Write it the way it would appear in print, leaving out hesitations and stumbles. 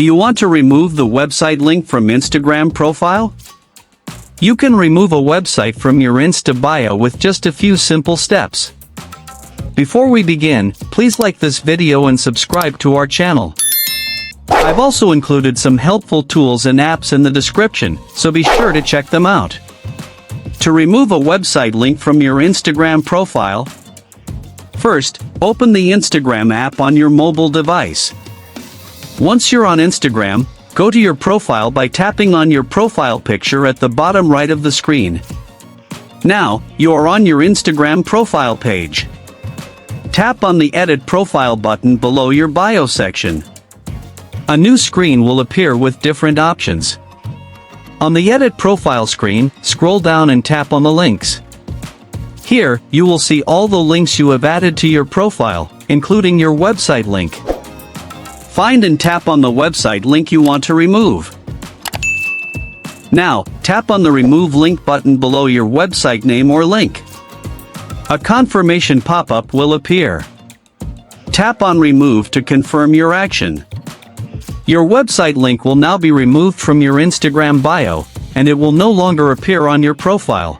Do you want to remove the website link from Instagram profile? You can remove a website from your Insta bio with just a few simple steps. Before we begin, please like this video and subscribe to our channel. I've also included some helpful tools and apps in the description, so be sure to check them out. To remove a website link from your Instagram profile, first, open the Instagram app on your mobile device. Once you're on Instagram, go to your profile by tapping on your profile picture at the bottom right of the screen. Now, you are on your Instagram profile page. Tap on the Edit Profile button below your bio section. A new screen will appear with different options. On the Edit Profile screen, scroll down and tap on the links. Here, you will see all the links you have added to your profile, including your website link. Find and tap on the website link you want to remove. Now, tap on the Remove Link button below your website name or link. A confirmation pop-up will appear. Tap on Remove to confirm your action. Your website link will now be removed from your Instagram bio, and it will no longer appear on your profile.